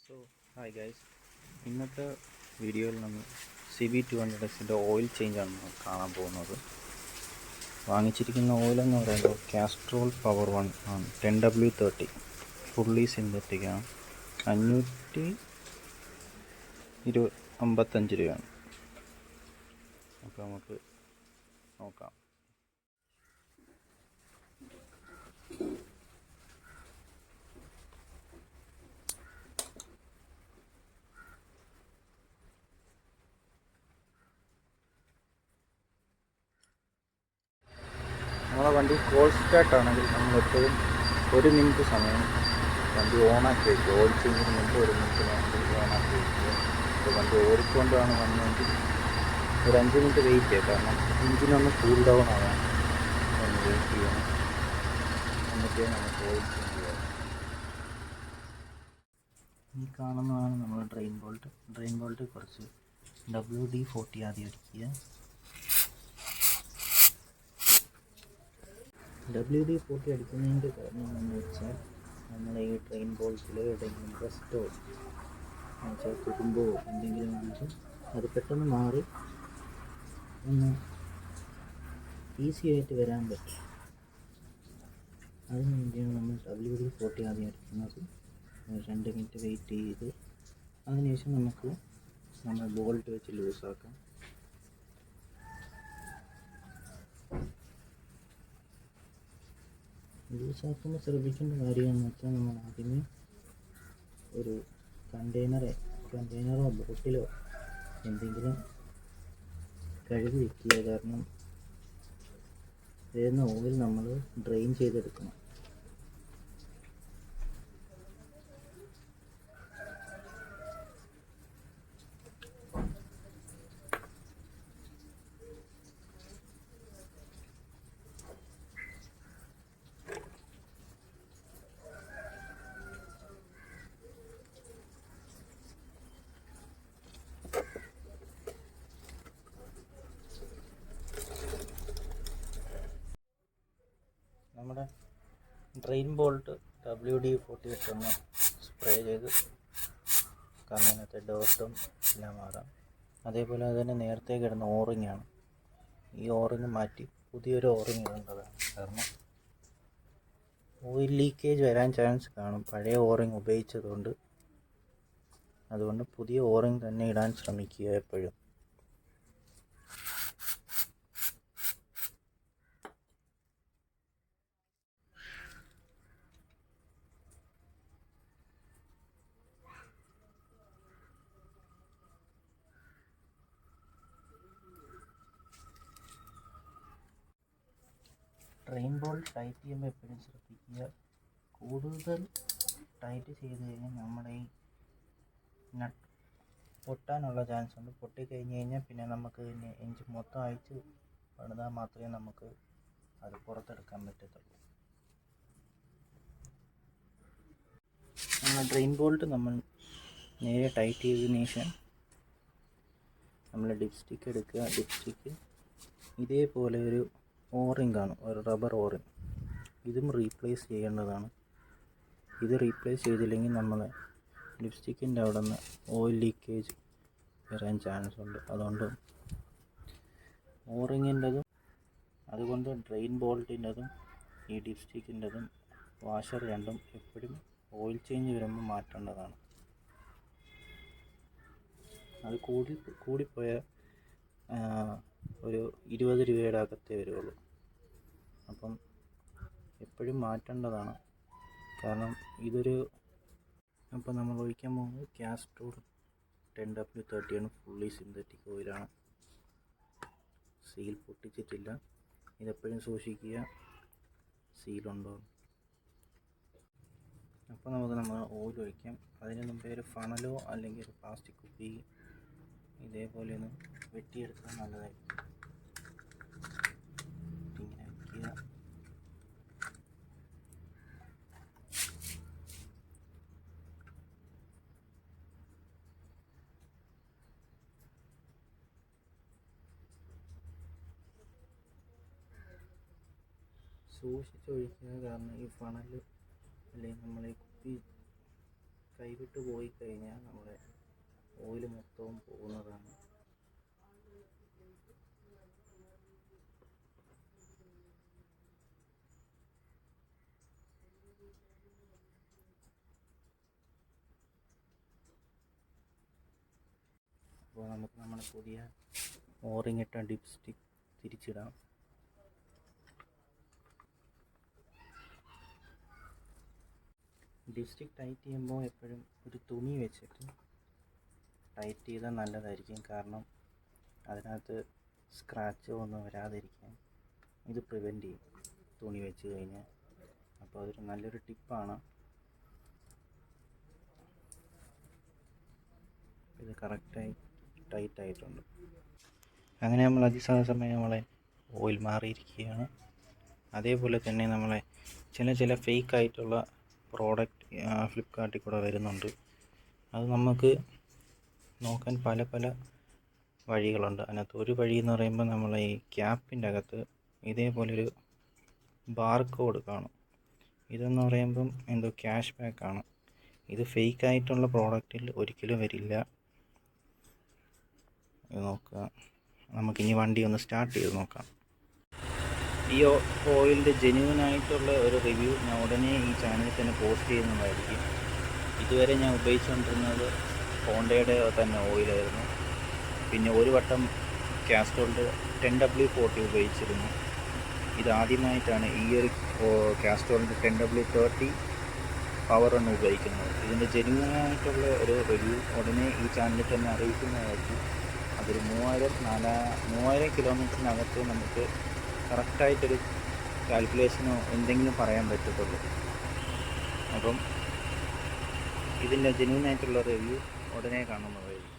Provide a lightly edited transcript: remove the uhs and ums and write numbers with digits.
So hi guys, ഇന്നത്തെ വീഡിയോയിൽ നമ്മൾ CB200Xൻ്റെ ഓയിൽ ചേഞ്ചാണ് നമ്മൾ കാണാൻ പോകുന്നത്. വാങ്ങിച്ചിരിക്കുന്ന ഓയിലെന്ന് പറയുമ്പോൾ കാസ്ട്രോൾ പവർ 1 ആണ്. 10W30 fully സിന്തറ്റിക്കാണ്. 555 രൂപയാണ്. അപ്പോൾ നമുക്ക് നോക്കാം. നമ്മളെ വണ്ടി കോൾ സ്റ്റാർട്ട് ആണെങ്കിൽ നമ്മളെപ്പോഴും 1 മിനിറ്റ് സമയം വണ്ടി ഓണാക്കി വയ്ക്കുക. ഓയിൽ ചേഞ്ചിന് മുമ്പ് 1 മിനിറ്റ് വണ്ടി ഓണാക്കി വയ്ക്കുക. ഇപ്പോൾ വണ്ടി ഓടിക്കൊണ്ടാണ് വന്നതെങ്കിൽ ഒരു 5 മിനിറ്റ് വെയിറ്റ് ചെയ്യുക. കാരണം എഞ്ചിനൊന്ന് കൂൾ ഡൗൺ ആവാൻ ഒന്ന് വെയിറ്റ് ചെയ്യണം. എന്നിട്ടേ നമുക്ക് ഓയിൽ ചേഞ്ച് ചെയ്യാം. ഈ കാണുന്നതാണ് നമ്മൾ ഡ്രെയിൻ ബോൾട്ട് കുറച്ച് WD-40 ആദ്യം അടിക്കുക. WD-40 അടിക്കുന്നതിൻ്റെ കാരണം എന്താണെന്ന് വെച്ചാൽ നമ്മൾ ഈ ട്രെയിൻ ബോൾട്ടിൽ എവിടെയെങ്കിലും റെസ്റ്റോ എന്നുവെച്ചാൽ തുരുമ്പോ എന്തെങ്കിലും ആണെങ്കിൽ അത് പെട്ടെന്ന് മാറി ഒന്ന് ഈസി ആയിട്ട് വരാൻ പറ്റും. അതിന് വേണ്ടിയാണ് നമ്മൾ WD-40 ആദ്യം അടിക്കുന്നത്. 2 മിനിറ്റ് വെയിറ്റ് ചെയ്ത് അതിനുശേഷം നമുക്ക് നമ്മൾ ബോൾട്ട് വെച്ച് ലൂസാക്കാം. ലൂസാക്കുമ്പോൾ ശ്രദ്ധിക്കേണ്ട കാര്യമെന്ന് വെച്ചാൽ നമ്മൾ ആദ്യമേ ഒരു കണ്ടെയ്നറോ ബോട്ടിലോ എന്തെങ്കിലും കഴുകി വയ്ക്കുക. കാരണം വരുന്ന ഓയിൽ നമ്മൾ ഡ്രെയിൻ ചെയ്തെടുക്കണം. നമ്മുടെ ഡ്രെയിൻ ബോൾട്ട് WD-40 ഇട്ടൊന്ന് സ്പ്രേ ചെയ്ത് കാരണം അതിനകത്തെ ഡോട്ടും എല്ലാം മാറാം. അതേപോലെ തന്നെ നേരത്തെ കിടന്ന ഓറിങ്ങാണ്. ഈ ഓറിങ് മാറ്റി പുതിയൊരു ഓറിങ് ഇടേണ്ടതാണ്. കാരണം ഓയിൽ ലീക്കേജ് വരാൻ ചാൻസ് കാണും പഴയ ഓറിങ് ഉപയോഗിച്ചതുകൊണ്ട്. അതുകൊണ്ട് പുതിയ ഓറിങ് തന്നെ ഇടാൻ ശ്രമിക്കുക എപ്പോഴും. ട്രെയിൻ ബോൾട്ട് ടൈറ്റ് ചെയ്യുമ്പോൾ എപ്പോഴും ശ്രദ്ധിക്കുക. കൂടുതൽ ടൈറ്റ് ചെയ്ത് കഴിഞ്ഞാൽ നമ്മുടെ ഈ നട്ട് പൊട്ടാനുള്ള ചാൻസ് ഉണ്ട്. പൊട്ടിക്കഴിഞ്ഞ് കഴിഞ്ഞാൽ പിന്നെ നമുക്ക് എഞ്ചിൻ മൊത്തം അഴിച്ച് പണിതാൽ മാത്രമേ നമുക്ക് അത് പുറത്തെടുക്കാൻ പറ്റത്തുള്ളൂ. നമ്മൾ ഡ്രെയിൻ ബോൾട്ട് നമ്മൾ നേരെ ടൈറ്റ് ചെയ്തതിന് ശേഷം നമ്മൾ ഡിപ്സ്റ്റിക്ക് എടുക്കുക. ഡിപ്സ്റ്റിക്ക് ഇതേപോലെ ഒരു ഓറിങ് കാണും, ഒരു റബ്ബർ ഓറിങ്. ഇതും റീപ്ലേസ് ചെയ്യേണ്ടതാണ്. ഇത് റീപ്ലേസ് ചെയ്തില്ലെങ്കിൽ നമ്മൾ ലിപ്സ്റ്റിക്കിൻ്റെ അവിടെ നിന്ന് ഓയിൽ ലീക്കേജ് വരാൻ ചാൻസ് ഉണ്ട്. അതുകൊണ്ട് ഓറിങ്ങിൻ്റെതും അതുകൊണ്ട് ഡ്രെയിൻ ബോൾട്ടിൻ്റെതും ഈ ലിപ്സ്റ്റിക്കിൻ്റെതും വാഷർ രണ്ടും എപ്പോഴും ഓയിൽ ചേഞ്ച് വരുമ്പോൾ മാറ്റേണ്ടതാണ്. അത് കൂടിപ്പോയ ഒരു 20 രൂപയുടെ അകത്തേ വരുള്ളൂ. അപ്പം എപ്പോഴും മാറ്റേണ്ടതാണ്. കാരണം അപ്പോൾ നമ്മൾ ഒഴിക്കാൻ പോകുന്നത് കാസ്ട്രോൾ 10W30 ആണ്. ഫുള്ളി സിന്തറ്റിക് ഓയിലാണ്. സീൽ പൊട്ടിച്ചിട്ടില്ല. ഇതെപ്പോഴും സൂക്ഷിക്കുക സീലുണ്ടോ. അപ്പോൾ നമുക്ക് നമ്മൾ ഓയിൽ ഒഴിക്കാം. അതിന് മുമ്പേ ഒരു ഫണലോ അല്ലെങ്കിൽ ഒരു പ്ലാസ്റ്റിക് കുപ്പി ഇതേപോലെ ഒന്ന് വെട്ടിയെടുത്താൽ നല്ലതായിരിക്കും. ഇങ്ങനെ വയ്ക്കുക. സൂക്ഷിച്ചൊഴിക്കുക. കാരണം ഈ ഫണൽ അല്ലെങ്കിൽ നമ്മളെ കുപ്പി കൈവിട്ട് പോയി കഴിഞ്ഞാൽ നമ്മുടെ ഓയിൽ മൊത്തവും പോകുന്നതാണ്. അപ്പോൾ നമുക്ക് നമ്മുടെ പുതിയ ഓറിങ് ഇട്ട ഡിപ്പ് സ്റ്റിക്ക് തിരിച്ചിടാം. ഡിപ്പ് സ്റ്റിക്ക് ടൈറ്റ് ചെയ്യുമ്പോൾ എപ്പോഴും ഒരു തുണി വെച്ചിട്ട് ടൈറ്റ് ചെയ്താൽ നല്ലതായിരിക്കും. കാരണം അതിനകത്ത് സ്ക്രാച്ചോ ഒന്നും വരാതിരിക്കാൻ ഇത് പ്രിവെൻറ്റ് ചെയ്യും തുണി വെച്ച് കഴിഞ്ഞാൽ. അപ്പോൾ അതൊരു നല്ലൊരു ടിപ്പാണ്. ഇത് കറക്റ്റായി ടൈറ്റ് ആയിട്ടുണ്ട്. അങ്ങനെ നമ്മൾ അതിസമയം നമ്മളെ ഓയിൽ മാറിയിരിക്കുകയാണ്. അതേപോലെ തന്നെ നമ്മളെ ചില ഫേക്ക് ആയിട്ടുള്ള പ്രോഡക്റ്റ് ഫ്ലിപ്കാർട്ടിൽ കൂടെ വരുന്നുണ്ട്. അത് നമുക്ക് നോക്കാൻ പല വഴികളുണ്ട്. അതിനകത്ത് ഒരു വഴി എന്ന് പറയുമ്പോൾ നമ്മളെ ഈ ക്യാപ്പിൻ്റെ അകത്ത് ഇതേപോലൊരു ബാർകോഡ് കാണും. ഇതെന്ന് പറയുമ്പം എന്തോ ക്യാഷ് ബാക്കാണ്. ഇത് ഫേക്ക് ആയിട്ടുള്ള പ്രോഡക്റ്റിൽ ഒരിക്കലും വരില്ല. ഇത് നോക്കുക. നമുക്കിനി വണ്ടി ഒന്ന് സ്റ്റാർട്ട് ചെയ്ത് നോക്കാം. ഈ ഓയിലിൻ്റെ ജെന്യുവനായിട്ടുള്ള ഒരു റിവ്യൂ ഞാൻ ഉടനെ ഈ ചാനലിൽ തന്നെ പോസ്റ്റ് ചെയ്യുന്നതായിരിക്കും. ഇതുവരെ ഞാൻ ഉപയോഗിച്ചുകൊണ്ടിരുന്നത് ഹോണ്ടയുടെ തന്നെ ഓയിലായിരുന്നു. പിന്നെ ഒരു വട്ടം കാസ്ട്രോളിൻ്റെ 10W40 ഉപയോഗിച്ചിരുന്നു. ഇതാദ്യമായിട്ടാണ് ഈ ഒരു കാസ്ട്രോളിൻ്റെ 10W30 പവറാണ് ഉപയോഗിക്കുന്നത്. ഇതിൻ്റെ ജെന്യുവനായിട്ടുള്ള ഒരു റിവ്യൂ ഉടനെ ഈ ചാനലിൽ തന്നെ അറിയിക്കുന്നതായിരിക്കും. അതൊരു 3000 കിലോമീറ്ററിനകത്ത് നമുക്ക് കറക്റ്റായിട്ടൊരു കാൽക്കുലേഷനോ എന്തെങ്കിലും പറയാൻ പറ്റത്തുള്ളൂ. അപ്പം ഇതിൻ്റെ ജെന്യുവനായിട്ടുള്ള റിവ്യൂ ഉടനെ കാണുന്നതായിരിക്കും.